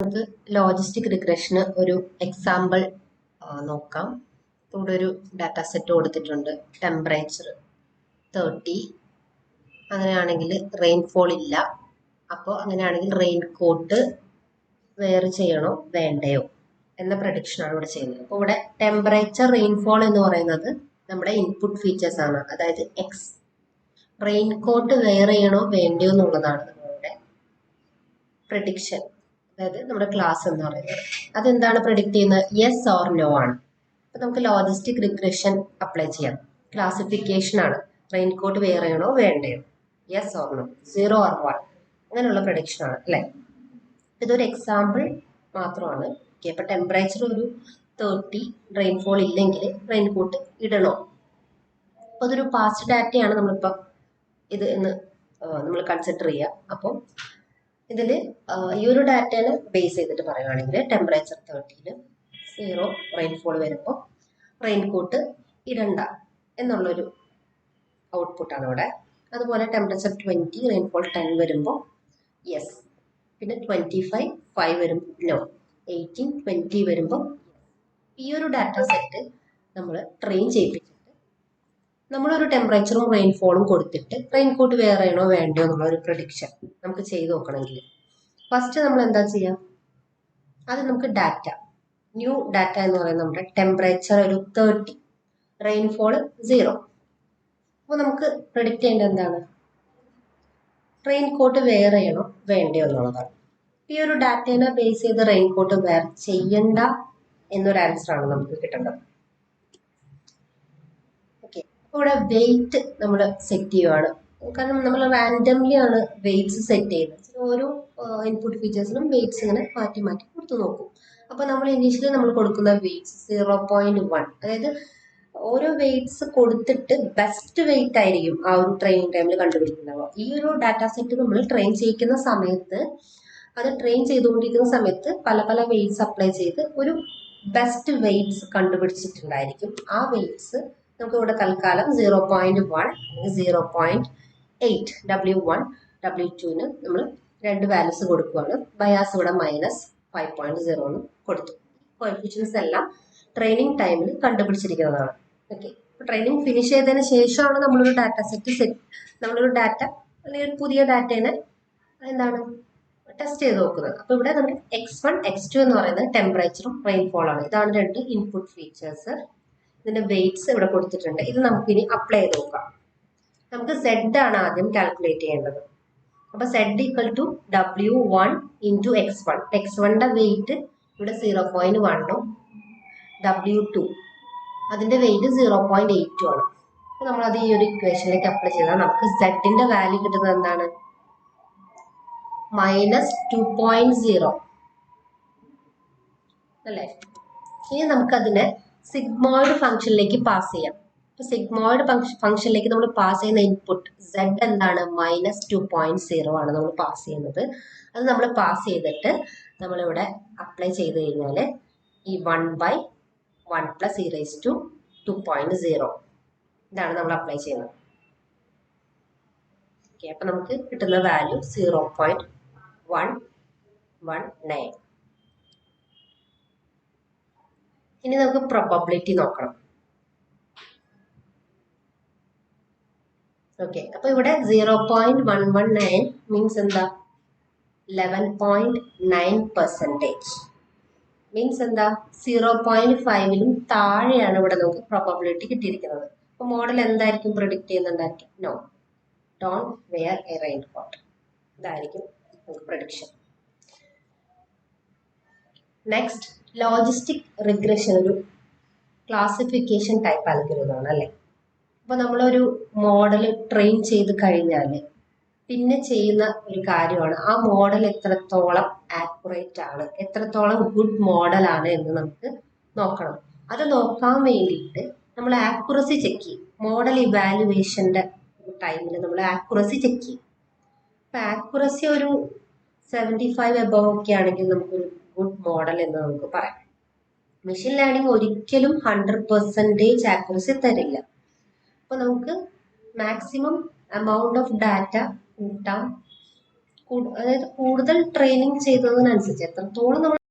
നമുക്ക് ലോജിസ്റ്റിക് റിഗ്രഷന് ഒരു എക്സാമ്പിൾ നോക്കാം. ഇവിടെ ഒരു ഡാറ്റ സെറ്റ് കൊടുത്തിട്ടുണ്ട്. ടെമ്പറേച്ചർ 30. അങ്ങനെയാണെങ്കിൽ റെയിൻഫോൾ ഇല്ല. അപ്പോൾ അങ്ങനെയാണെങ്കിൽ റെയിൻ കോട്ട് വെയർ ചെയ്യണോ വേണ്ടയോ എന്ന പ്രഡിക്ഷനാണ് ഇവിടെ ചെയ്യുന്നത്. അപ്പോൾ ഇവിടെ ടെമ്പറേച്ചർ, റെയിൻഫോൾ എന്ന് പറയുന്നത് നമ്മുടെ ഇൻപുട്ട് ഫീച്ചേഴ്സ് ആണ്. അതായത് എക്സ്. റെയിൻ കോട്ട് വെയർ ചെയ്യണോ വേണ്ടയോ എന്നുള്ളതാണ് നമ്മളുടെ പ്രഡിക്ഷൻ. അതായത് നമ്മുടെ ക്ലാസ് എന്ന് പറയുന്നത്. അതെന്താണ് പ്രഡിക്റ്റ് ചെയ്യുന്നത്? യെസ് ഓർ നോ ആണ്. അപ്പൊ നമുക്ക് ലോജിസ്റ്റിക് റിഗ്രഷൻ അപ്ലൈ ചെയ്യാം. ക്ലാസിഫിക്കേഷൻ ആണ്. റെയിൻ കോട്ട് വെയർ ചെയ്യണോ വേണ്ടയോ, യെസ് ഓർ നോ, 0 ഓർ 1, അങ്ങനെയുള്ള പ്രഡിക്ഷൻ ആണ് അല്ലെ. ഇതൊരു എക്സാമ്പിൾ മാത്രമാണ്. അപ്പൊ ടെമ്പറേച്ചർ ഒരു 30, റെയിൻഫോൾ ഇല്ലെങ്കിൽ റെയിൻ കോട്ട് ഇടണോ? അപ്പൊ അതൊരു പാസ്റ്റ് ഡാറ്റയാണ് നമ്മളിപ്പം ഇത് എന്ന് നമ്മൾ കൺസിഡർ ചെയ്യുക. അപ്പം ഇതിൽ ഈ ഒരു ഡാറ്റനെ ബേസ് ചെയ്തിട്ട് പറയുകയാണെങ്കിൽ ടെമ്പറേച്ചർ 30 0 റെയിൻഫോൾ വരുമ്പോൾ റെയിൻ കോട്ട് ഇടണ്ട എന്നുള്ളൊരു ഔട്ട്പുട്ടാണ് ഇവിടെ. അതുപോലെ ടെമ്പറേച്ചർ 20 റെയിൻഫോൾ 10 വരുമ്പോൾ യെസ്. പിന്നെ 25 5 വരുമ്പോൾ നോ. 18 20 വരുമ്പോൾ ഈ ഒരു ഡാറ്റ സെറ്റ് നമ്മൾ ട്രെയിൻ ചെയ്യിപ്പിച്ചിട്ട് നമ്മളൊരു ടെമ്പറേച്ചറും റെയിൻഫോളും കൊടുത്തിട്ട് റെയിൻ കോട്ട് വെയർ ചെയ്യണോ വേണ്ടയോ എന്നുള്ള ഒരു പ്രഡിക്ഷൻ നമുക്ക് ചെയ്ത് നോക്കണമെങ്കിൽ ഫസ്റ്റ് നമ്മൾ എന്താ ചെയ്യാം? അത് നമുക്ക് ഡാറ്റ, ന്യൂ ഡാറ്റ എന്ന് പറയുന്നത് നമ്മുടെ ടെമ്പറേച്ചർ ഒരു 30, റെയിൻഫോൾ 0. അപ്പോൾ നമുക്ക് പ്രഡിക്റ്റ് ചെയ്യേണ്ടത് എന്താണ്? റെയിൻ കോട്ട് വെയർ ചെയ്യണോ വേണ്ടയോ എന്നുള്ളതാണ്. ഈ ഒരു ഡാറ്റേനെ ബേസ് ചെയ്ത് റെയിൻ കോട്ട് വെയർ ചെയ്യണ്ട എന്നൊരു ആൻസർ ആണ് നമുക്ക് കിട്ടേണ്ടത്. ഓക്കെ, ഇവിടെ വെയിറ്റ് നമ്മൾ സെറ്റ് ചെയ്യുവാണ്. കാരണം നമ്മൾ റാൻഡംലി ആണ് വെയിറ്റ്സ് സെറ്റ് ചെയ്യുന്നത്. ഓരോ ഇൻപുട്ട് ഫീച്ചേഴ്സിനും വെയിറ്റ്സ് ഇങ്ങനെ മാറ്റി മാറ്റി കൊടുത്തു നോക്കും. അപ്പോൾ നമ്മൾ ഇനീഷ്യലി നമ്മൾ കൊടുക്കുന്ന വെയിറ്റ്സ് 0.1, അതായത് ഓരോ വെയിറ്റ്സ് കൊടുത്തിട്ട് ബെസ്റ്റ് വെയിറ്റ് ആയിരിക്കും ആ ഒരു ട്രെയിനിങ് ടൈമിൽ കണ്ടുപിടിക്കുന്നത്. ഈ ഒരു ഡാറ്റ സെറ്റ് നമ്മൾ ട്രെയിൻ ചെയ്യിക്കുന്ന സമയത്ത്, അത് ട്രെയിൻ ചെയ്തുകൊണ്ടിരിക്കുന്ന സമയത്ത് പല പല വെയിറ്റ്സ് അപ്ലൈ ചെയ്ത് ഒരു ബെസ്റ്റ് വെയിറ്റ്സ് കണ്ടുപിടിച്ചിട്ടുണ്ടായിരിക്കും. ആ വെയിറ്റ്സ് നമുക്ക് ഇവിടെ തൽക്കാലം 0.1 അല്ലെങ്കിൽ 0.8 W1 W2ന് നമ്മൾ രണ്ട് വാല്യൂസ് കൊടുക്കുകയാണ്. ബയാസ് ഇവിടെ -5.0 എന്ന് കൊടുത്തു. കോഎഫിഷ്യൻസ് എല്ലാം ട്രെയിനിങ് ടൈമിൽ കണ്ടുപിടിച്ചിരിക്കുന്നതാണ്. ഓക്കെ, ട്രെയിനിങ് ഫിനിഷ് ചെയ്തതിന് ശേഷമാണ് നമ്മളൊരു നമ്മളൊരു ഡാറ്റ അല്ലെങ്കിൽ ഒരു പുതിയ ഡാറ്റേനെ എന്താണ് ടെസ്റ്റ് ചെയ്ത് നോക്കുന്നത്. അപ്പൊ ഇവിടെ നമുക്ക് x1 x2 എന്ന് പറയുന്നത് ടെമ്പറേച്ചറും റെയിൻഫോൾ ആണ്. ഇതാണ് രണ്ട് ഇൻപുട്ട് ഫീച്ചേഴ്സ്. ഇതിന്റെ വെയിറ്റ്സ് ഇവിടെ കൊടുത്തിട്ടുണ്ട്. ഇത് നമുക്കിനി അപ്ലൈ ചെയ്ത് നോക്കാം. നമുക്ക് Z ആണ് ആദ്യം കാൽക്കുലേറ്റ് ചെയ്യേണ്ടത്. അപ്പൊ Z = W1 × x1. x1ന്റെ വെയിറ്റ് ഇവിടെ 0.1ഉം W2 അതിന്റെ വെയിറ്റ് 0.8ഉം ആണ്. അപ്പൊ നമ്മളത് ഈ ഒരു ഇക്വേഷനിലേക്ക് അപ്ലൈ ചെയ്താൽ നമുക്ക് Z-ന്റെ വാല്യൂ കിട്ടുന്നത് എന്താണ്? -2.0 അല്ലേ. ഇനി നമുക്കതിനെ സിഗ്മോയിഡ് ഫംഗ്ഷനിലേക്ക് പാസ് ചെയ്യാം. അപ്പൊ സിഗ്മോയിഡ് ഫംഗ്ഷനിലേക്ക് നമ്മൾ പാസ് ചെയ്യുന്ന ഇൻപുട്ട് Z എന്താണ്? -2.0 ആണ് നമ്മൾ പാസ് ചെയ്യുന്നത്. അത് നമ്മൾ പാസ് ചെയ്തിട്ട് നമ്മളിവിടെ അപ്ലൈ ചെയ്ത് കഴിഞ്ഞാൽ ഈ 1/1 + e⁻².0 ഇതാണ് നമ്മൾ അപ്ലൈ ചെയ്യുന്നത്. ഓക്കെ, അപ്പൊ നമുക്ക് കിട്ടുന്ന വാല്യൂ 0.119. ഇനി നമുക്ക് പ്രോബബിലിറ്റി നോക്കണം. ഓക്കെ, അപ്പൊ ഇവിടെ 0.119 മീൻസ് എന്താ? 11.9%. മീൻസ് എന്താ? 0.5ലും താഴെയാണ് ഇവിടെ നമുക്ക് പ്രോബബിലിറ്റി കിട്ടിയിരിക്കുന്നത്. അപ്പൊ മോഡൽ എന്തായിരിക്കും പ്രെഡിക്റ്റ് ചെയ്യുന്നുണ്ടായിരിക്കും? No, don't wear a raincoat. ഇതായിരിക്കും നമുക്ക് പ്രഡിക്ഷൻ. നെക്സ്റ്റ്, ലോജിസ്റ്റിക് റിഗ്രഷൻ ഒരു ക്ലാസിഫിക്കേഷൻ ടൈപ്പ് അൽഗോരിതം അല്ലേ. അപ്പൊ നമ്മളൊരു മോഡൽ ട്രെയിൻ ചെയ്ത് കഴിഞ്ഞാൽ പിന്നെ ചെയ്യുന്ന ഒരു കാര്യമാണ് ആ മോഡൽ എത്രത്തോളം ആക്യുറേറ്റ് ആണ്, എത്രത്തോളം ഗുഡ് മോഡൽ ആണ് എന്ന് നമുക്ക് നോക്കണം. അത് നോക്കാൻ വേണ്ടിയിട്ട് നമ്മൾ ആക്യുറസി ചെക്ക് ചെയ്യും. മോഡൽ ഇവാലുവേഷന്റെ ടൈമിൽ നമ്മൾ ആക്യുറസി ചെക്ക് ചെയ്യും. അപ്പൊ ആക്യുറസി ഒരു 75 above ഒക്കെ ആണെങ്കിൽ നമുക്കൊരു ഗുഡ് മോഡൽ എന്ന് നമുക്ക് പറയാം. മെഷീൻ ലേണിംഗ് ഒരിക്കലും 100% ആക്യുറസി തരില്ല. അപ്പൊ നമുക്ക് മാക്സിമം എമൗണ്ട് ഓഫ് ഡാറ്റ അതായത് കൂടുതൽ ട്രെയിനിങ് ചെയ്തതിനനുസരിച്ച് എത്രത്തോളം നമ്മൾ